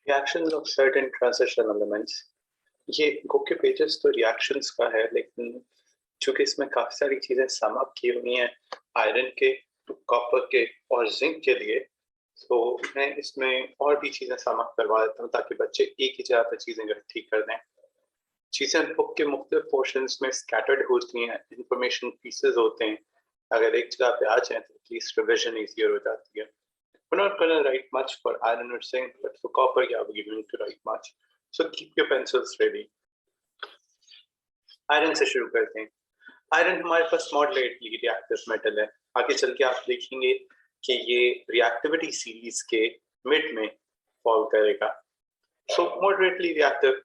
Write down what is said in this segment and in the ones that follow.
Reactions of certain transition elements. ये book के pages तो रिएक्शंस का है, लेकिन चूंकि इसमें काफी सारी चीजें सम अप की हुई हैं आयरन के, कॉपर के और जिंक के लिए, तो मैं इसमें और भी चीजें सम अप करवा देता हूँ ताकि बच्चे एक ही जगह पर चीजें इकट्ठी कर दें। चीजें बुक के मुख्तलिफ पोर्शंस में स्कैटर्ड होती हैं, इंफॉर्मेशन पीसेस होते हैं। अगर एक जगह पे आ जाए तो एटलीस्ट रिविजन ईजियर हो जाती है। We're not going to write much for iron or zinc, but for copper, yeah, we're going to write much. So keep your pencils ready. Iron से शुरू करते हैं। आयरन हमारे पास मॉडरेटली रिएक्टिव मेटल है। आगे चल के आप देखेंगे कि ये रिएक्टिविटी सीरीज के मिड में फॉल करेगा। सो मॉडरेटली रिएक्टिव,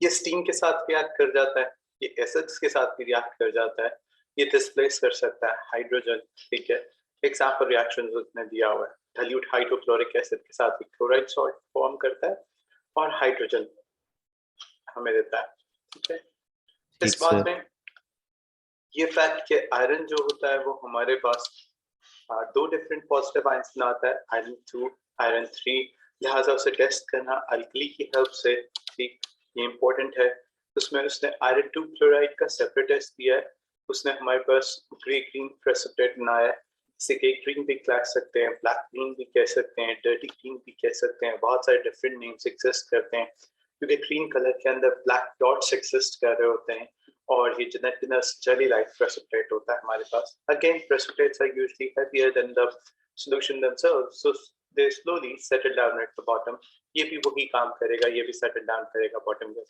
ये स्टीम के साथ रिएक्ट कर जाता है, ये एसिड्स के साथ भी रिएक्ट कर जाता है, ये डिस्प्लेस कर सकता है हाइड्रोजन। ठीक है, एग्जाम्पल रिएक्शन उसने दिया हुआ है, डाइल्यूट हाइड्रोक्लोरिक एसिड के साथ एक क्लोराइड सॉल्ट फॉर्म करता है और हाइड्रोजन हमें देता है। ठीक है, इस बात में ये फैक्ट कि आयरन जो होता है वो हमारे पास दो डिफरेंट पॉजिटिव आयंस बनाता है, आयरन 2 आयरन 3, लिहाजा उसे टेस्ट करना अल्कली की हेल्प से, ठीक, ये इंपॉर्टेंट है। उसमें उसने आयरन 2 क्लोराइड का सेपरेट टेस्ट दिया है। उसने हमारे पास ग्रे ग्रीन प्रेसिपिटेट बनाया है, इसे ग्रीन भी कह सकते हैं, ब्लैक ग्रीन भी कह सकते हैं, डर्टी ग्रीन भी कह सकते हैं, बहुत सारे डिफरेंट नेम्स एग्जिस्ट करते हैं क्योंकि ग्रीन कलर के अंदर ब्लैक डॉट्स एग्जिस्ट कर रहे होते हैं और ये जेनेटिनस जेली लाइक प्रेसिपिटेट होता है हमारे पास। Again precipitates are usually heavier than the solution themselves, so they slowly settle down at the bottom. ये भी वही काम करेगा, ये भी सेटल डाउन करेगा बॉटम में।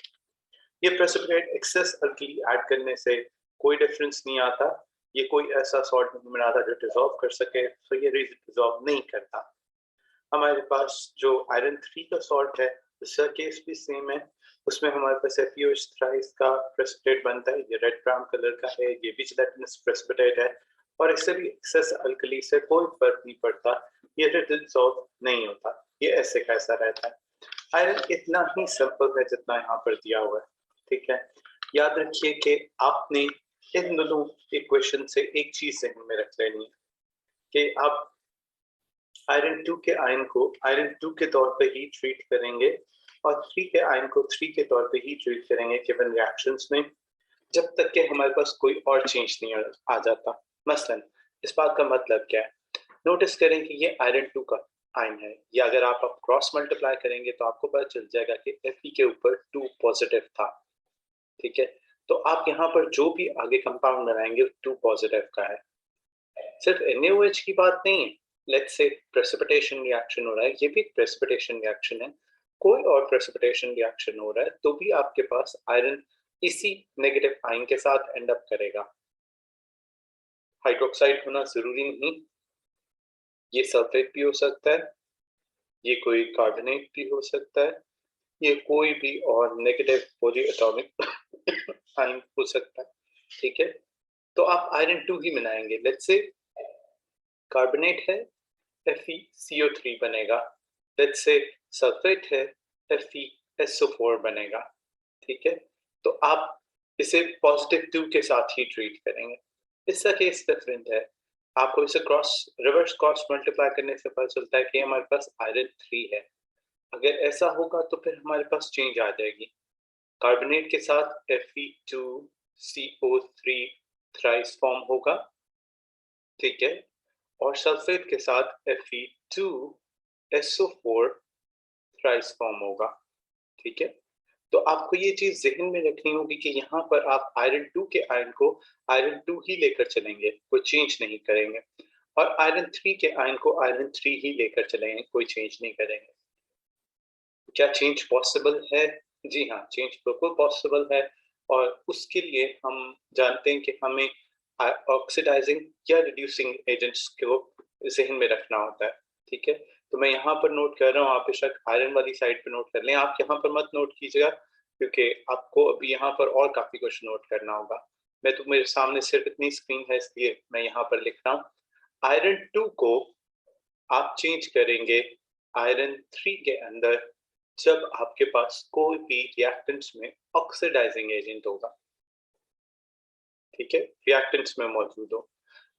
ये प्रेसिपिटेट एक्सेस अल्कली ऐड करने से कोई डिफरेंस नहीं आता, ये कोई ऐसा सॉल्ट नहीं बनाता जो डिसॉल्व कर सके, तो ये डिसॉल्व नहीं करता। हमारे पास जो आयरन 3 का सॉल्ट है उसका केस भी सेम है, उसमें हमारे पास FeOH थ्राइस का प्रेसिपिटेट बनता है, ये रेड ब्राउन कलर का है, ये भी जेलेटिनस प्रेसिपिटेट है और इससे भी एक्सेस अल्कली से कोई फर्क नहीं पड़ता, ये डिसॉल्व नहीं होता, ये ऐसे कैसा रहता है। आयरन इतना ही सिंपल है जितना यहाँ पर दिया हुआ है। ठीक है, याद रखिए कि आपने इन दोनों इक्वेशन से एक चीज ध्यान में रख लेनी है कि आप आयरन 2 के आयन को आयरन 2 के तौर पे ही ट्रीट करेंगे और 3 के आयन को 3 के तौर पे ही ट्रीट करेंगे गिवन रिएक्शंस में, जब तक कि हमारे पास कोई और चेंज नहीं आ जाता। मसलन इस बात का मतलब क्या है, नोटिस करें कि ये आयरन 2 का आयन है, या अगर आप क्रॉस मल्टीप्लाई करेंगे तो आपको पता चल जाएगा कि Fe के ऊपर 2 पॉजिटिव था। ठीक है, तो आप यहाँ पर जो भी आगे कंपाउंड बनाएंगे 2 पॉजिटिव का है। सिर्फ NaOH की बात नहीं है, लेट्स से प्रेसिपिटेशन रिएक्शन हो रहा है, ये भी प्रेसिपिटेशन रिएक्शन है, कोई और प्रेसिपिटेशन रिएक्शन हो रहा है तो भी आपके पास आयरन इसी नेगेटिव आयन के साथ एंड अप करेगा। हाइड्रोक्साइड होना जरूरी नहीं, ये सल्फेट भी हो सकता है, ये कोई कार्बोनेट भी हो सकता है, ये कोई भी और नेगेटिव पॉलीएटॉमिक आयन हो सकता है। ठीक है, तो आप आयरन 2 ही बनाएंगे, लेट्स से कार्बोनेट है FeCO3 बनेगा, लेट्स से सल्फेट है FeSO4 बनेगा। ठीक है, तो आप इसे पॉजिटिव 2 के साथ ही ट्रीट करेंगे। इसका केस डिफरेंट है, आपको इसे रिवर्स क्रॉस मल्टीप्लाई करने से पता चलता है कि हमारे पास आयरन 3 है। अगर ऐसा होगा तो फिर हमारे पास चेंज आ जाएगी, कार्बोनेट के साथ Fe2CO3 थ्राइस फॉर्म होगा। ठीक है, और सल्फेट के साथ Fe2SO4 थ्राइस फॉर्म होगा। ठीक है, तो आपको ये चीज जहन में रखनी होगी कि यहाँ पर आप आयरन 2 के आयन को आयरन 2 ही लेकर चलेंगे, कोई चेंज नहीं करेंगे, और आयरन 3 के आयन को आयरन 3 ही लेकर चलेंगे, कोई चेंज नहीं करेंगे। क्या चेंज पॉसिबल है? जी हाँ, चेंज बिल्कुल पॉसिबल है, और उसके लिए हम जानते हैं कि हमें ऑक्सीडाइजिंग या रिड्यूसिंग एजेंट्स को जहन में रखना होता है। ठीक है, तो मैं यहाँ पर नोट कर रहा हूँ, आप बेशक आयरन वाली साइड पर नोट कर लें, आप यहाँ पर मत नोट कीजिएगा क्योंकि आपको अभी यहाँ पर और काफी कुछ नोट करना होगा। मैं तो मेरे सामने सिर्फ इतनी स्क्रीन है इसलिए मैं यहाँ पर लिख रहा हूँ। आयरन 2 को आप चेंज करेंगे आयरन 3 के अंदर जब आपके पास कोई भी रिएक्टेंट्स में ऑक्सीडाइजिंग एजेंट होगा। ठीक है, रिएक्टेंट्स में मौजूद हो,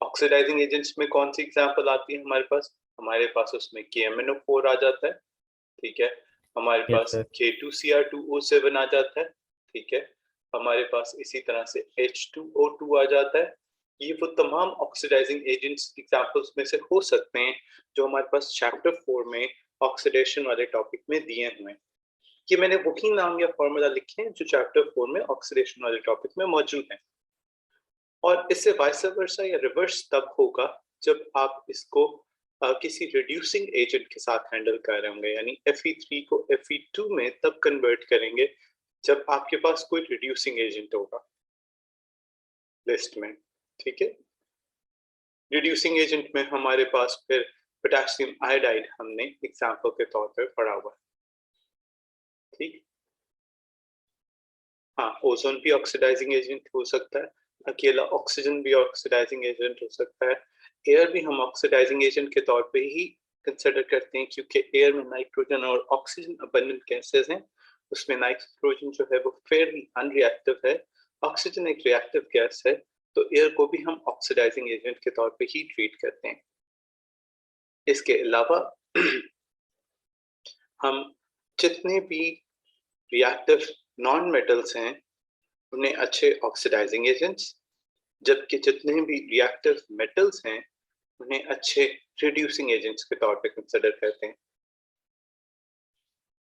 ऑक्सीडाइजिंग एजेंट्स में कौन सी एग्जांपल आती है हमारे पास उसमें KMnO4 आ जाता है, ठीक है, हमारे यस पास सर। K2Cr2O7 आ जाता है, ठीक है, हमारे पास इसी तरह से H2O2 आ जाता है। ये वो तमाम ऑक्सीडाइजिंग एजेंट्स एग्जांपल्स में से हो सकते हैं जो हमारे पास चैप्टर 4 में ऑक्सीडेशन वाले टॉपिक में दिए हुए हैं। ये मैंने वही नाम या फॉर्मूला लिखे हैं जो चैप्टर 4 में ऑक्सीडेशन वाले टॉपिक में मौजूद हैं। और इससे वाइस वर्सा या रिवर्स तब होगा जब आप इसको किसी रिड्यूसिंग एजेंट के साथ हैंडल कर रहे होंगे, यानी Fe3 को Fe2 में तब कन्वर्ट करेंगे जब आपके पास कोई रिड्यूसिंग एजेंट होगा लिस्ट में, ठीक है। रिड्यूसिंग एजेंट में हमारे पास फिर पोटेशियम आयोडाइड हमने एग्जांपल के तौर पर पढ़ा हुआ है, ठीक। हाँ, ओजोन भी ऑक्सीडाइजिंग एजेंट हो सकता है, अकेला ऑक्सीजन भी ऑक्सीडाइजिंग एजेंट हो सकता है, एयर भी हम ऑक्सीडाइजिंग एजेंट के तौर पे ही कंसिडर करते हैं क्योंकि एयर में नाइट्रोजन और ऑक्सीजन अबंडेंट गैसेस हैं, उसमें नाइट्रोजन जो है वो फेयरली अनरिएक्टिव है, ऑक्सीजन एक रिएक्टिव गैस है, तो एयर को भी हम ऑक्सीडाइजिंग एजेंट के तौर पे ही ट्रीट करते हैं। इसके अलावा हम जितने भी रिएक्टिव नॉन मेटल्स हैं उन्हें अच्छे ऑक्सीडाइजिंग एजेंट्स, जबकि जितने भी रिएक्टिव मेटल्स हैं उन्हें अच्छे रिड्यूसिंग एजेंट्स के तौर पे कंसिडर करते हैं,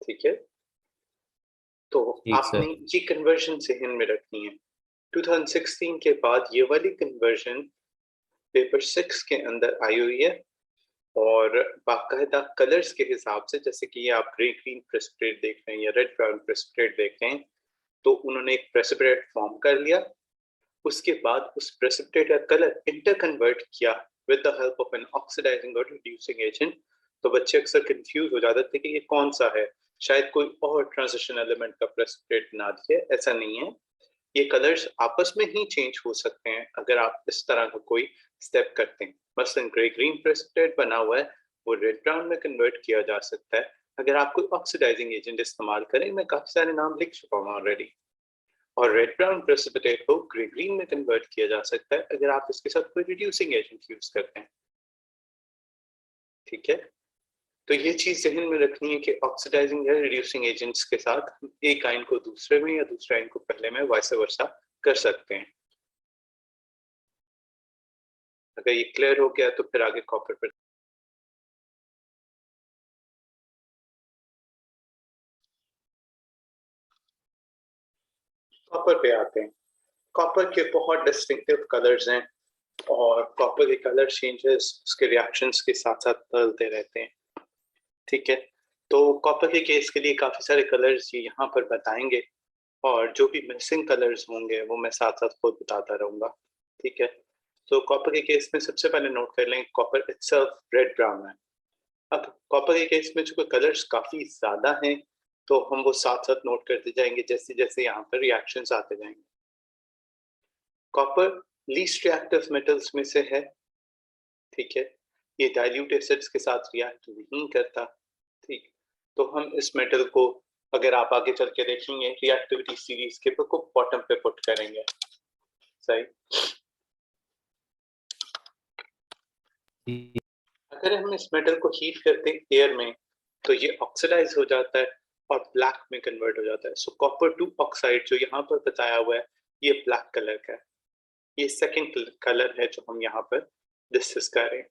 ठीक है। तो ठीक आपने सर। ये कन्वर्जन जहन में रखनी है। 2016 के बाद ये वाली कन्वर्जन पेपर 6 के अंदर आई हुई है और बाकायदा कलर्स के हिसाब से, जैसे कि ये आप ग्रे ग्रीन प्रेसिपिटेट देख रहे हैं या रेड ब्राउन प्रेसिपिटेट देख रहे हैं, तो उन्होंने एक प्रेसिपिटेट फॉर्म कर लिया, उसके बाद उस प्रेसिपिटेट का कलर इंटर कन्वर्ट किया with the help of an oxidising और रिड्यूसिंग एजेंट। तो बच्चे अक्सर कंफ्यूज हो जाते थे कि ये कौन सा है, शायद कोई और ट्रांजिशन एलिमेंट का प्रेसिपिटेट बना दिया, ऐसा नहीं है। ये कलर्स आपस में ही चेंज हो सकते हैं अगर आप इस तरह का कोई स्टेप करते हैं। मसलन ग्रे ग्रीन प्रेसिपिटेट बना हुआ है, वो रेड ब्राउन में कन्वर्ट किया जा सकता है अगर आप कोई ऑक्सीडाइजिंग एजेंट इस्तेमाल करें। मैं काफी सारे नाम लिख चुका हूँ ऑलरेडी। और रेड ब्राउन प्रेसिपिटेट को ग्रे ग्रीन में कन्वर्ट किया जा सकता है अगर आप इसके साथ कोई रिड्यूसिंग एजेंट यूज करते हैं, ठीक है। तो ये चीज जहन में रखनी है कि ऑक्सीडाइजिंग या रिड्यूसिंग एजेंट्स के साथ हम एक आयन को दूसरे में या दूसरे आयन को पहले में वाइस वर्सा कर सकते हैं। अगर ये क्लियर हो गया तो फिर आगे कॉपर पर आते हैं। कॉपर के बहुत डिस्टिंक्टिव कलर्स हैं और कॉपर के कलर चेंजेस उसके रिएक्शंस के साथ साथ बदलते रहते हैं, ठीक है। तो कॉपर के केस के लिए काफी सारे कलर्स ये यहाँ पर बताएंगे और जो भी मिसिंग कलर्स होंगे वो मैं साथ साथ खुद बताता रहूंगा, ठीक है। तो कॉपर के केस में सबसे पहले नोट कर लें कॉपर इटसेल्फ रेड ब्राउन है। अब कॉपर के केस में जो कलर्स काफी ज्यादा हैं तो हम वो साथ साथ नोट करते जाएंगे जैसे जैसे यहाँ पर रिएक्शंस आते जाएंगे। कॉपर लीस्ट रिएक्टिव मेटल्स में से है, ठीक है, ये डाइल्यूट एसिड्स के साथ रिएक्ट नहीं करता, ठीक। तो हम इस मेटल को अगर आप आगे चल के देखेंगे रिएक्टिविटी सीरीज के को बॉटम पे पुट करेंगे, सही। अगर हम इस मेटल को हीट करते हैं एयर में तो ये ऑक्सीडाइज हो जाता है और ब्लैक में कन्वर्ट हो जाता है। सो कॉपर 2 ऑक्साइड जो यहाँ पर बताया हुआ है ये ब्लैक कलर का है, ये सेकंड कलर है जो हम यहाँ पर डिस्कस कर रहे हैं।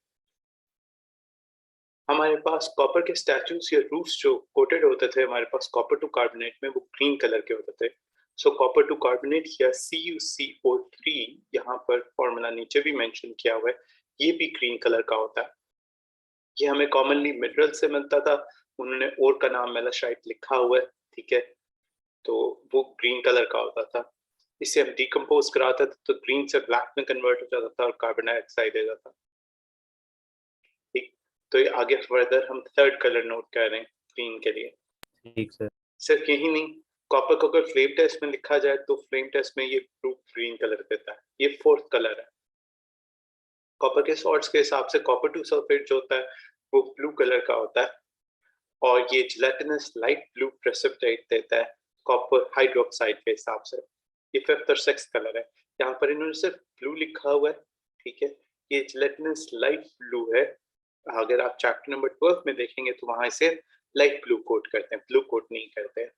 हमारे पास कॉपर के स्टैचूज या रूफ्स जो कोटेड होते थे हमारे पास कॉपर टू कार्बोनेट में, वो ग्रीन कलर के होते थे। सो कॉपर टू कार्बोनेट या CuCO3, यहाँ पर फॉर्मूला नीचे भी मेंशन किया हुआ है, ये भी ग्रीन कलर का होता है। ये हमें कॉमनली मिनरल से मिलता था, उन्होंने और का नाम मेलाशाइट लिखा हुआ है, ठीक है। तो वो ग्रीन कलर का होता था, इसे हम डिकम्पोज कराते थे तो ग्रीन से ब्लैक में कन्वर्ट हो जाता था और कार्बन डाइऑक्साइड आ जाता, ठीक। तो ये आगे फर्दर हम थर्ड कलर नोट कर रहे हैं ग्रीन के लिए। ठीक सर। सिर्फ यही नहीं, कॉपर को अगर फ्लेम टेस्ट में लिखा जाए तो फ्लेम टेस्ट में ये प्रूफ ग्रीन कलर देता है, ये फोर्थ कलर है। कॉपर के सॉल्ट्स के हिसाब से कॉपर टू सल्फेट जो होता है वो ब्लू कलर का होता है और ये जिलेटिनस लाइट ब्लू प्रेसिपिटेट देता है कॉपर हाइड्रोक्साइड के हिसाब से। ये फिफ्थ और सिक्स्थ कलर है, यहाँ पर इन्होंने सिर्फ ब्लू लिखा हुआ है, ठीक है। ये जिलेटिनस लाइट ब्लू है। अगर आप चैप्टर नंबर 12 में देखेंगे तो वहां इसे लाइट ब्लू कोट करते हैं, ब्लू कोट नहीं करते हैं।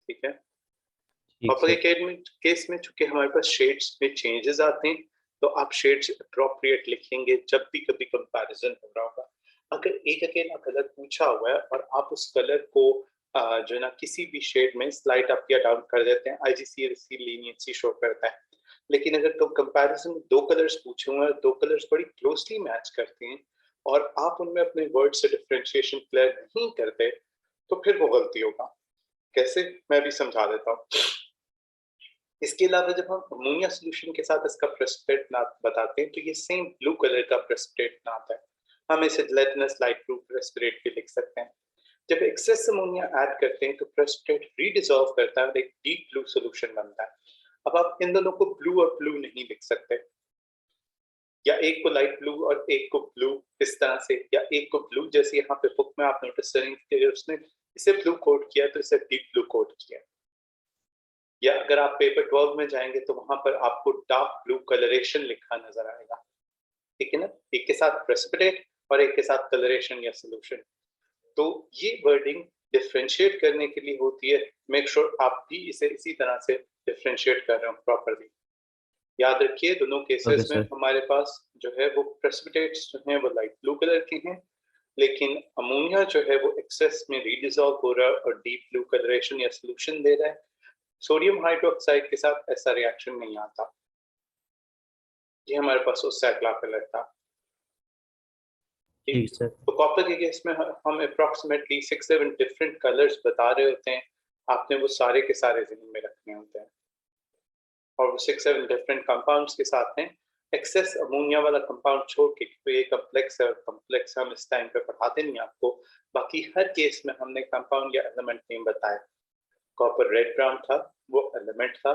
ठीक है। ठीक कॉपर सर। के केस में चूंकि हमारे पास शेड्स में चेंजेस आते हैं, तो आप शेड्स अप्रोप्रिएट लिखेंगे जब भी कभी कंपैरिजन हो रहा होगा। अगर एक अकेला कलर पूछा हुआ है और आप उस कलर को जो है ना किसी भी शेड में स्लाइड अप या डाउन कर देते हैं, आईजीसीएसई लीनियंसी शो करता है। लेकिन अगर तो कंपैरिजन में दो कलर्स पूछे हुए हैं, दो कलर्स बड़ी क्लोजली मैच करते हैं और आप उनमें अपने वर्ड से डिफरेंशिएशन क्लियर नहीं करते, तो फिर वो गलती होगा। कैसे, मैं भी समझा देता हूँ। इसके अलावा जब हम अमोनिया सोल्यूशन के साथ इसका प्रेसिपिटेट नाम बताते हैं, तो ये सेम ब्लू कलर का प्रेसिपिटेट नाम है। हम इसे जिलेटिनस लाइट ब्लू प्रेसिपिटेट भी लिख सकते हैं। जब एक्सेस अमोनिया ऐड करते हैं तो प्रेसिपिटेट रीडिसॉल्व करता है और एक डीप ब्लू सोल्यूशन बनता है। अब आप इन दोनों को ब्लू और ब्लू नहीं लिख सकते, या एक को लाइट ब्लू और एक को ब्लू इस तरह से, या एक को ब्लू जैसे यहाँ पे बुक में आप नोटिस करेंगे उसने इसे ब्लू कोट किया तो इसे डीप ब्लू कोट किया। या अगर आप पेपर 12 में जाएंगे तो वहां पर आपको डार्क ब्लू कलरेशन लिखा नजर आएगा। ठीक है ना, एक के साथ प्रेसिपिटेट और एक के साथ कलरेशन या सोल्यूशन। तो ये वर्डिंग डिफरेंशिएट करने के लिए होती है। मेक श्योर आप भी इसे इसी तरह से डिफरेंशिएट कर रहे हो प्रॉपरली। याद रखिए दोनों ओके केसेस में सर। हमारे पास जो है वो प्रेसिपिटेट्स जो हैं वो लाइट ब्लू कलर के हैं, लेकिन अमोनिया जो है वो एक्सेस में रीडिसॉल्व हो रहा है और डीप ब्लू कलरेशन या सोल्यूशन दे रहा है। सोडियम हाइड्रोक्साइड के साथ ऐसा रिएक्शन नहीं आता। ये हमारे पास उस अगला कलर था। ठीक। ठीक सर। तो कॉपर के केस में हम अप्रोक्सीमेटली 6-7 डिफरेंट कलर्स बता रहे होते हैं, आपने वो सारे के सारे ज़हन में रखने होते हैं। और वो 6-7 डिफरेंट कंपाउंड्स के साथ हैं। एक्सेस अमोनिया वाला कंपाउंड छोड़ के, तो ये कम्प्लेक्स है और कम्प्लेक्स हम इस टाइम पे पढ़ाते नहीं आपको। बाकी हर केस में हमने कंपाउंड या एलिमेंट नेम बताया। कॉपर रेड ब्राउन था, वो एलिमेंट था।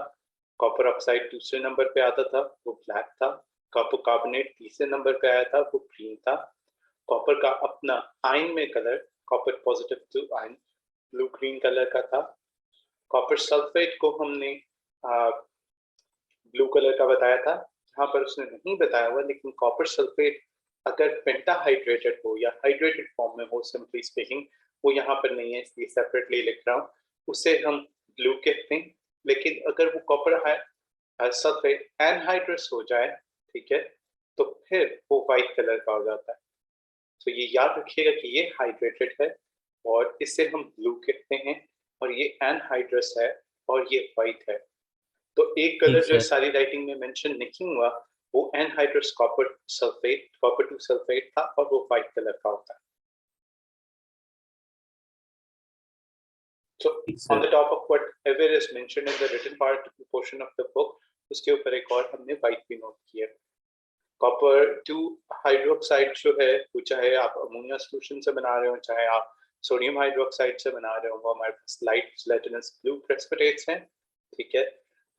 कॉपर ऑक्साइड दूसरे नंबर पे आता था, वो ब्लैक था। कॉपर कार्बोनेट तीसरे नंबर पे आया था, वो ग्रीन था। कॉपर का अपना आयन में colour copper positive two ion blue green colour का था। कॉपर सल्फेट को हमने ब्लू कलर का बताया था। यहाँ पर उसने नहीं बताया हुआ, लेकिन कॉपर सल्फेट अगर पेंटाहाइड्रेटेड हो या हाइड्रेटेड फॉर्म में हो, सिंपली स्पीकिंग, वो यहाँ पर नहीं है इसलिए सेपरेटली लिख रहा हूँ, उसे हम ब्लू कहते हैं। लेकिन अगर वो कॉपर सल्फेट एनहाइड्रस हो जाए, ठीक है, तो फिर वो व्हाइट कलर का हो जाता है। तो ये याद रखिएगा कि ये हाइड्रेटेड है और इसे हम ब्लू कहते हैं, और ये एनहाइड्रस है और ये व्हाइट है। तो एक ठीक कलर जो सर। सारी राइटिंग में मेंशन नहीं हुआ, वो anhydrous copper sulphate, copper 2 sulphate था और वो व्हाइट कलर का होता है। So ठीक on sir. the top of whatever is mentioned in the written part portion of the book, उसके ऊपर एक और हमने व्हाइट भी नोट किया। कॉपर 2 हाइड्रोक्साइड जो है, वो चाहे आप अमोनिया सोल्यूशन से बना रहे हो, चाहे आप सोडियम हाइड्रोक्साइड से बना रहे हो, वो हमारे पास लाइट जिलेटिनस ब्लू प्रेसिपिटेट्स हैं। ठीक है।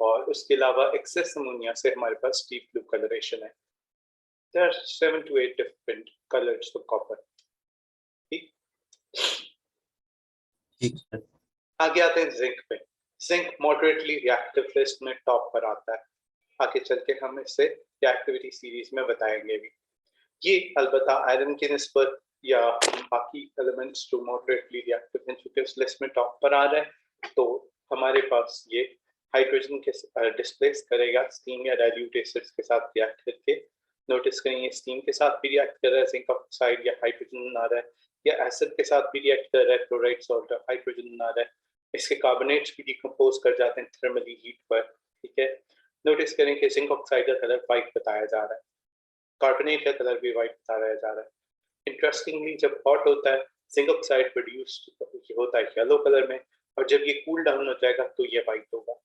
और उसके अलावा एक्सेस अमोनिया से हमारे पास डीप ब्लू कलरेशन है। There are 7 to 8 different colors of copper. ठीक। ठीक सर। आगे आते हैं जिंक पे। जिंक मॉडरेटली रिएक्टिव लिस्ट में टॉप पर आता है। आगे चल के हम इससे रिएक्टिविटी सीरीज में बताएंगे भी। ये अलबत्ता आयरन की निस्बत या बाकी एलिमेंट्स जो मॉडरेटली रिएक्टिव हैं, चूंकि उस लिस्ट में टॉप पर आ रहा है, तो हमारे पास ये हाइड्रोजन के डिस्प्लेस करेगा स्टीम या डाइल्यूट एसिड्स के साथ रिएक्ट करके। नोटिस करेंगे स्टीम के साथ भी रिएक्ट कर रहा है, जिंक ऑक्साइड या हाइड्रोजन आ रहा है, या एसिड के साथ भी रिएक्ट कर रहा है, क्लोराइड सॉल्ट और हाइड्रोजन आ रहा है। इसके कार्बोनेट्स भी डिकम्पोज कर जाते हैं थर्मली हीट पर। ठीक है। नोटिस करें कि जिंक ऑक्साइड का कलर व्हाइट बताया जा रहा है, कार्बोनेट का कलर भी व्हाइट बताया जा रहा है। इंटरेस्टिंगली जब हॉट होता है, जिंक ऑक्साइड प्रोड्यूस होता है येलो कलर में, और जब ये कूल डाउन हो जाएगा तो ये व्हाइट होगा।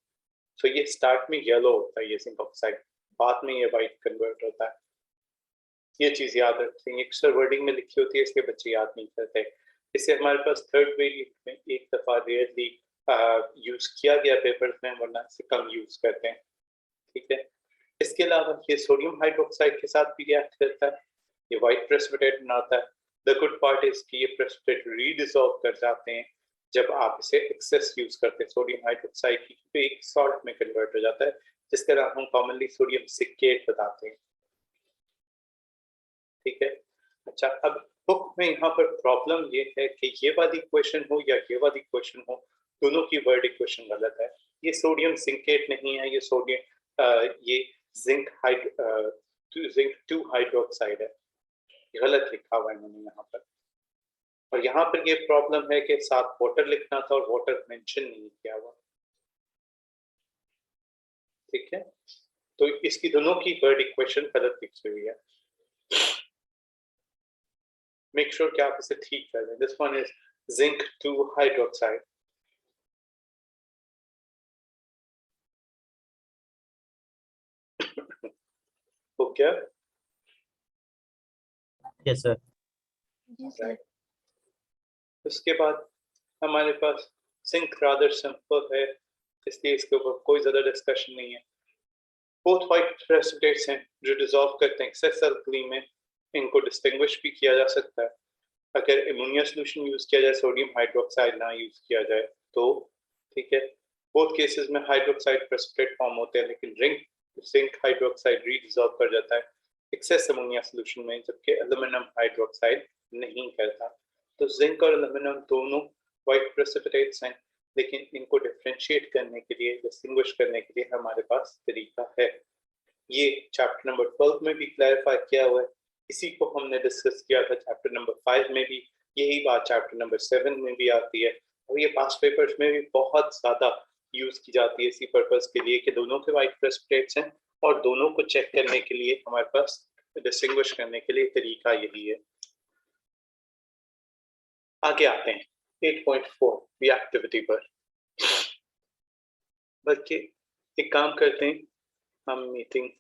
तो ये स्टार्ट में येलो होता है ये जिंक ऑक्साइड, बाद में ये व्हाइट कन्वर्ट होता है। ये चीज याद रखेंगे, अक्सर वर्डिंग में लिखी होती है, इसके बच्चे याद नहीं करते। इसे हमारे पास थर्ड वेरिएंट में एक दफा रेयरली यूज किया गया पेपर्स में, वरना से कम यूज करते हैं। ठीक है। इसके अलावा ये सोडियम हाइड्रोक्साइड के साथ भी रिएक्ट करता है, ये व्हाइट प्रेसिपिटेट बनाता है। द गुड पार्ट इज कि ये प्रेसिपिटेट रीडिसॉल्व कर जाते हैं जब आप इसे एक्सेस यूज करते हैं। सोडियम हाइड्रोक्साइड की एक सॉल्ट में कन्वर्ट हो जाता है, जिसका नाम हम कॉमनली सोडियम सिकेट बताते हैं। ठीक है। अच्छा, अब बुक में यहाँ पर प्रॉब्लम ये है कि ये वाली इक्वेशन हो या ये वाली इक्वेशन हो, दोनों की वर्ड इक्वेशन गलत है। ये सोडियम सिंकेट नहीं है, ये सोडियम ये जिंक 2 हाइड्रोक्साइड है, गलत लिखा हुआ है मैंने यहाँ पर। और यहाँ पर ये प्रॉब्लम है कि साथ वाटर लिखना था और वाटर मेंशन नहीं किया हुआ, ठीक है। तो इसकी दोनों की वर्ड इक्वेशन गलत लिखी हुई है। मेक श्योर कि आप इसे ठीक कर दें। This one is zinc 2 hydroxide. हो गया? Yes sir. जी सर। उसके बाद हमारे पास सिंक रादर सिंपल है, इसलिए इसके ऊपर कोई ज्यादा डिस्कशन नहीं है। बोथ वाइट प्रेसिपिटेट्स हैं जो डिसॉल्व करते हैं एक्सेस अल्कली में, इनको डिस्टिंग्विश भी किया जा सकता है। अगर अमोनिया सोल्यूशन यूज किया जाए, सोडियम हाइड्रोक्साइड ना यूज किया जाए तो, ठीक है। बोथ केसेस में हाइड्रोक्साइड प्रेसिपिटेट फॉर्म होते हैं, लेकिन जिंक हाइड्रोक्साइड रीडिसॉल्व कर जाता है एक्सेस अमोनिया सोल्यूशन में, जबकि एल्यूमिनियम हाइड्रोक्साइड नहीं करता। तो जिंक और एल्यूमिनियम दोनों वाइट प्रेसिपिटेट्स हैं, लेकिन इनको डिफरेंशिएट करने के लिए, डिस्टिंग्विश करने के लिए हमारे पास तरीका है। ये चैप्टर नंबर 12 में भी क्लैरिफाई किया हुआ है, इसी को हमने डिस्कस किया था चैप्टर नंबर 5 में भी, यही बात चैप्टर नंबर 7 में भी आती है, और ये पास्ट पेपर्स में भी बहुत ज्यादा यूज की जाती है इसी पर्पस के लिए कि दोनों के वाइट प्रेसिपिटेट्स हैं, और दोनों को चेक करने के लिए हमारे पास डिस्टिंग्विश करने के लिए तरीका यही है। आगे आते हैं 8.4 रिएक्टिविटी पर। बल्कि एक काम करते हैं, हम मीटिंग